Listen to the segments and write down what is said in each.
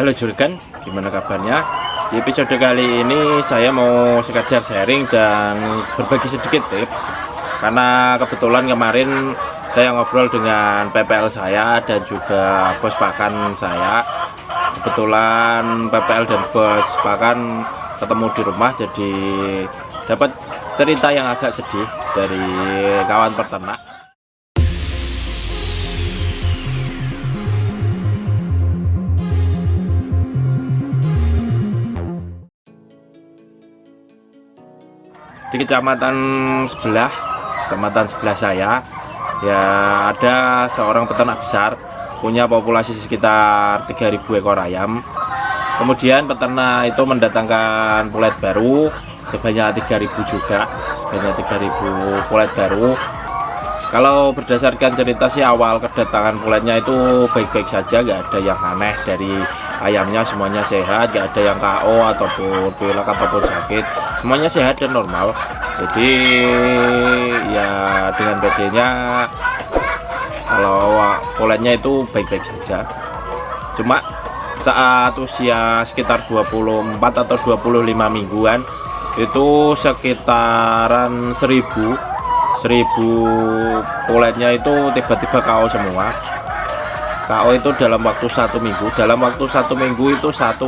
Halo Jurgen, gimana kabarnya? Di episode kali ini saya mau sekedar sharing dan berbagi sedikit tips. Karena kebetulan kemarin saya ngobrol dengan PPL saya dan juga bos pakan saya. Kebetulan PPL dan bos pakan ketemu di rumah, jadi dapat cerita yang agak sedih dari kawan peternak. Di kecamatan sebelah saya ya ada seorang peternak besar punya populasi sekitar 3.000 ekor ayam. Kemudian peternak itu mendatangkan pulet baru sebanyak 3.000 juga, sebanyak 3.000 pulet baru. Kalau berdasarkan cerita sih awal kedatangan puletnya itu baik-baik saja, nggak ada yang aneh dari ayamnya, semuanya sehat, nggak ada yang KO ataupun pilek ataupun sakit, semuanya sehat dan normal. Jadi ya dengan bedanya kalau puletnya itu baik-baik saja. Cuma saat usia sekitar 24 atau 25 mingguan itu sekitaran 1000 puletnya itu tiba-tiba KO semua. KO itu dalam waktu 1 minggu. Dalam waktu 1 minggu itu 1000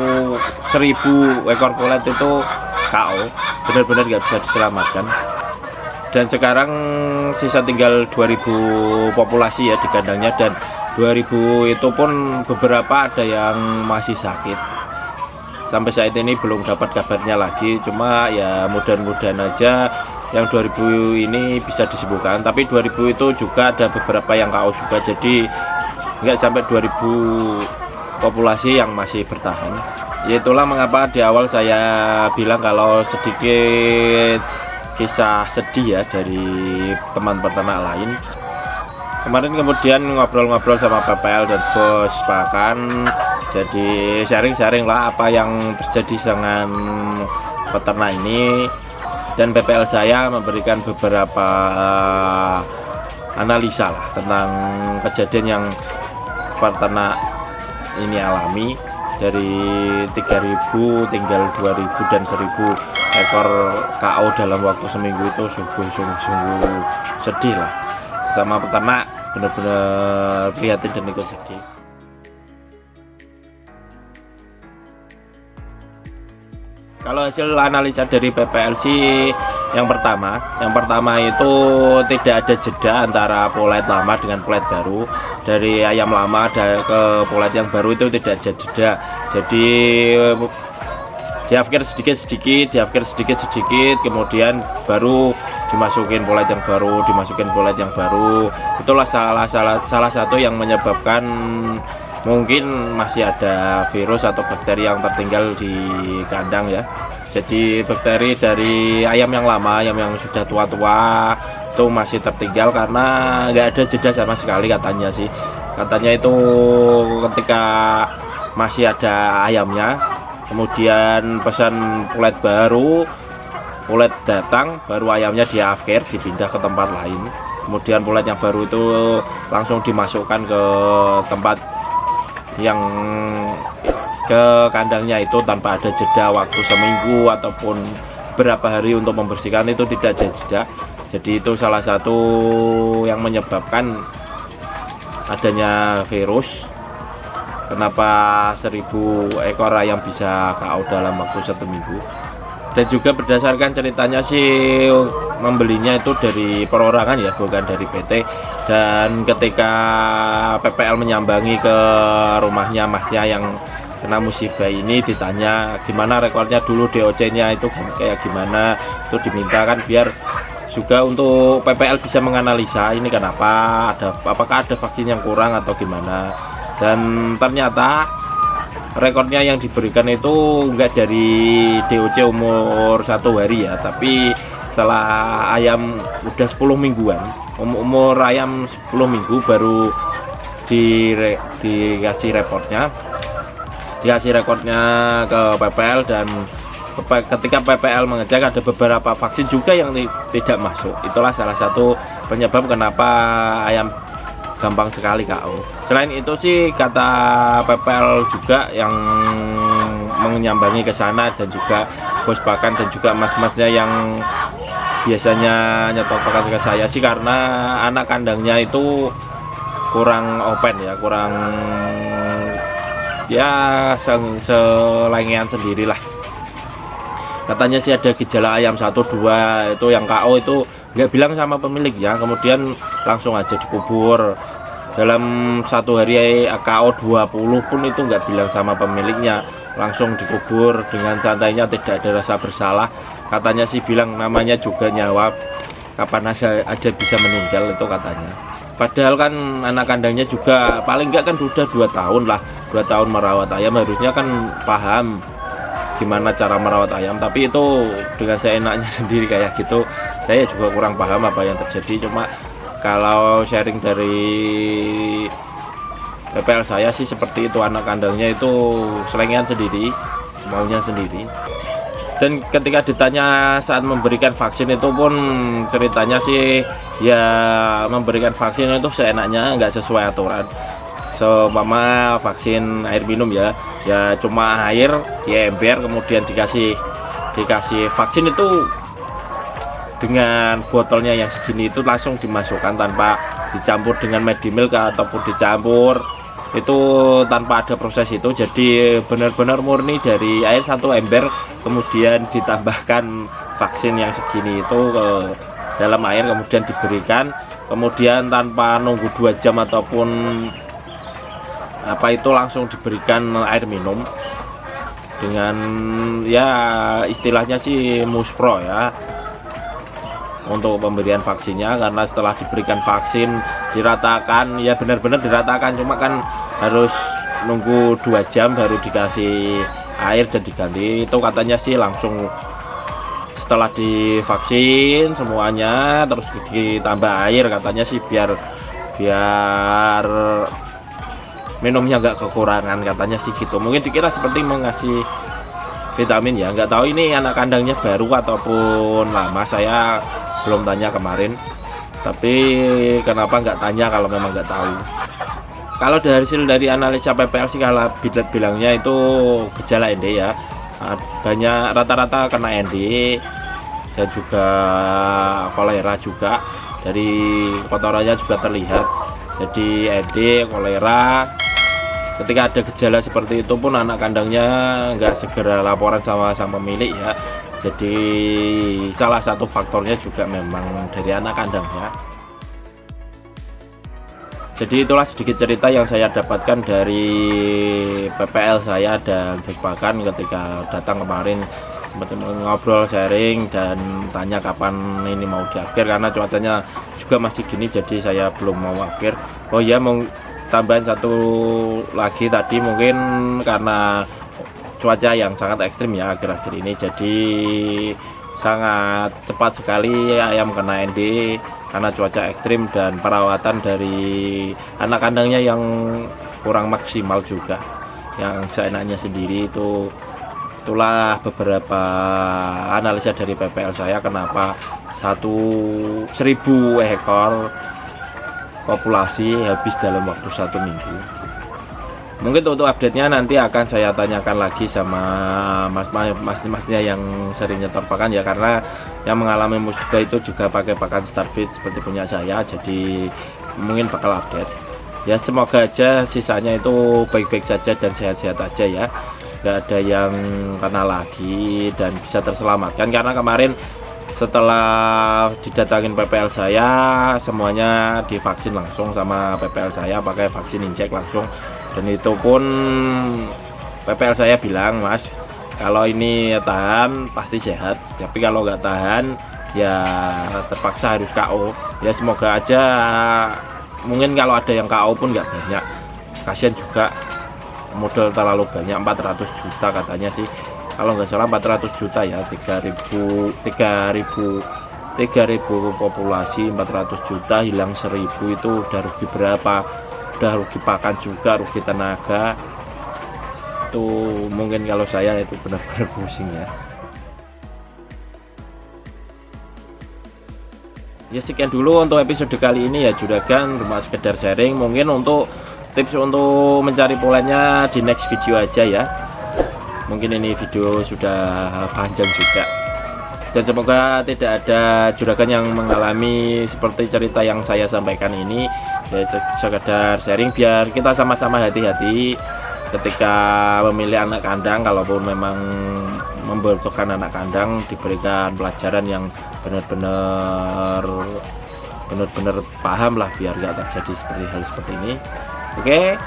ekor pulet itu KO, benar-benar nggak bisa diselamatkan. Dan sekarang sisa tinggal 2000 populasi ya di kandangnya, dan 2000 itu pun beberapa ada yang masih sakit. Sampai saat ini belum dapat kabarnya lagi, cuma ya mudah-mudahan aja yang 2000 ini bisa disembuhkan. Tapi 2000 itu juga ada beberapa yang KO juga, jadi nggak sampai 2000 populasi yang masih bertahan. Ya itulah mengapa di awal saya bilang kalau sedikit kisah sedih ya dari teman peternak lain. Kemarin kemudian ngobrol-ngobrol sama PPL dan bos pakan, jadi sharing-sharing lah apa yang terjadi dengan peternak ini. Dan PPL saya memberikan beberapa analisa lah tentang kejadian yang peternak ini alami. Dari 3.000 tinggal 2.000 dan 1.000 ekor KO dalam waktu seminggu itu sungguh sedih lah. Sesama peternak benar-benar prihatin dan ikut sedih. Kalau hasil analisa dari PPLC yang pertama itu tidak ada jeda antara pulet lama dengan pulet baru. Dari ayam lama ke pulet yang baru itu tidak ada jeda. Jadi diafkir sedikit, kemudian baru dimasukin pulet yang baru, Itulah salah satu yang menyebabkan mungkin masih ada virus atau bakteri yang tertinggal di kandang ya. Jadi bakteri dari ayam yang lama, ayam yang sudah tua-tua itu masih tertinggal karena nggak ada jeda sama sekali katanya sih. Katanya itu ketika masih ada ayamnya, kemudian pesan pulet baru, pulet datang, baru ayamnya diafkir, dipindah ke tempat lain. Kemudian pulet yang baru itu langsung dimasukkan ke tempat yang ke kandangnya itu tanpa ada jeda waktu seminggu ataupun berapa hari untuk membersihkan, itu tidak ada jeda. Jadi itu salah satu yang menyebabkan adanya virus. Kenapa 1000 ekor ayam bisa KO dalam waktu 1 minggu. Dan juga berdasarkan ceritanya sih membelinya itu dari perorangan ya, bukan dari PT. Dan ketika PPL menyambangi ke rumahnya masnya yang kena musibah ini, ditanya gimana rekornya dulu, DOC-nya itu kayak gimana, itu diminta kan biar juga untuk PPL bisa menganalisa ini kenapa, apakah ada vaksin yang kurang atau gimana. Dan ternyata rekornya yang diberikan itu enggak dari DOC umur 1 hari ya, tapi setelah ayam udah 10 mingguan, umur ayam 10 minggu baru dikasih reportnya ke PPL. Dan ketika PPL mengecek ada beberapa vaksin juga yang tidak masuk. Itulah salah satu penyebab kenapa ayam gampang sekali KO. Selain itu sih kata PPL juga yang menyambangi ke sana, dan juga bos pakan dan juga mas-masnya yang biasanya nyetok pakan ke saya sih, karena anak kandangnya itu kurang open ya, kurang ya selengean sendirilah. Katanya sih ada gejala ayam 1-2 itu yang KO itu nggak bilang sama pemilik ya, kemudian langsung aja dikubur. Dalam satu hari KO 20 pun itu nggak bilang sama pemiliknya, langsung dikubur dengan santainya, tidak ada rasa bersalah. Katanya sih bilang namanya juga nyawa, kapan aja bisa meninggal itu katanya. Padahal kan anak kandangnya juga paling nggak kan udah 2 tahun lah, 2 tahun merawat ayam, harusnya kan paham gimana cara merawat ayam. Tapi itu dengan seenaknya sendiri kayak gitu, saya juga kurang paham apa yang terjadi. Cuma kalau sharing dari PPL saya sih seperti itu, anak kandangnya itu selengean sendiri, maunya sendiri. Dan ketika ditanya saat memberikan vaksin itu pun ceritanya sih ya, memberikan vaksin itu seenaknya, nggak sesuai aturan. Seumpama vaksin air minum ya cuma air di ember, kemudian dikasih vaksin itu dengan botolnya yang segini itu langsung dimasukkan tanpa dicampur dengan Medimilk ataupun dicampur itu tanpa ada proses itu. Jadi benar-benar murni dari air 1 ember, kemudian ditambahkan vaksin yang segini itu ke dalam air, kemudian diberikan, kemudian tanpa nunggu 2 jam ataupun apa itu langsung diberikan air minum dengan ya istilahnya sih muspro ya untuk pemberian vaksinnya. Karena setelah diberikan vaksin diratakan, ya benar-benar diratakan, cuma kan harus nunggu 2 jam baru dikasih air dan diganti. Itu katanya sih langsung setelah divaksin semuanya terus ditambah air, katanya sih biar minumnya nggak kekurangan, katanya sih gitu. Mungkin dikira seperti mengasih vitamin ya, nggak tahu ini anak kandangnya baru ataupun lama, saya belum tanya kemarin. Tapi kenapa nggak tanya kalau memang nggak tahu. Kalau dari hasil dari analisa PPL sih kalau bilangnya itu gejala ND ya, banyak rata-rata kena ND dan juga kolera juga, dari kotorannya juga terlihat. Jadi ND, kolera, ketika ada gejala seperti itu pun anak kandangnya nggak segera laporan sama pemilik ya. Jadi salah satu faktornya juga memang dari anak kandangnya. Jadi itulah sedikit cerita yang saya dapatkan dari PPL saya dan bos pakan ketika datang kemarin, sempat ngobrol, sharing, dan tanya kapan ini mau diakhir karena cuacanya juga masih gini, jadi saya belum mau akhir. Oh iya, mau tambahan satu lagi tadi, mungkin karena cuaca yang sangat ekstrim ya akhir-akhir ini, jadi sangat cepat sekali ayam kena ND karena cuaca ekstrim dan perawatan dari anak kandangnya yang kurang maksimal juga, yang seenaknya sendiri. Itulah beberapa analisa dari PPL saya kenapa 1.000 ekor populasi habis dalam waktu 1 minggu. Mungkin untuk update-nya nanti akan saya tanyakan lagi sama mas-masnya yang sering nyetor pakan ya, karena yang mengalami musibah itu juga pakai pakan Starfeed seperti punya saya, jadi mungkin bakal update ya. Semoga aja sisanya itu baik-baik saja dan sehat-sehat aja ya, nggak ada yang kena lagi dan bisa terselamatkan. Karena kemarin setelah didatangin PPL saya, semuanya divaksin langsung sama PPL saya, pakai vaksin injek langsung. Dan itu pun PPL saya bilang, Mas, kalau ini tahan pasti sehat, tapi kalau nggak tahan ya terpaksa harus KO. Ya semoga aja, mungkin kalau ada yang KO pun nggak banyak, kasihan juga modal terlalu banyak, 400 juta katanya sih, kalau nggak salah 400 juta ya, 3.000 populasi, 400 juta hilang 1.000, itu udah rugi berapa? Udah rugi pakan juga, rugi tenaga. Itu mungkin kalau saya itu benar-benar pusing ya. Ya sekian dulu untuk episode kali ini ya juragan, cuma sekedar sharing, mungkin untuk tips untuk mencari polennya di next video aja ya. Mungkin ini video sudah panjang juga, dan semoga tidak ada juragan yang mengalami seperti cerita yang saya sampaikan ini. Ya sekedar sharing biar kita sama-sama hati-hati ketika memilih anak kandang. Kalaupun memang membutuhkan anak kandang, diberikan pelajaran yang benar-benar paham lah, biar nggak terjadi seperti hal seperti ini. Oke,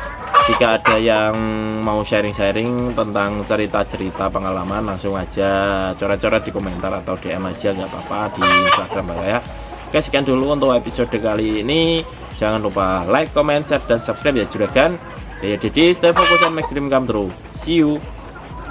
jika ada yang mau sharing-sharing tentang cerita-cerita pengalaman, langsung aja coret-coret di komentar atau DM aja, nggak apa-apa, di Instagram ya. Oke, sekian dulu untuk episode kali ini. Jangan lupa like, comment, share, dan subscribe ya juragan. Ya, jadi stay focus and make dream come true. See you.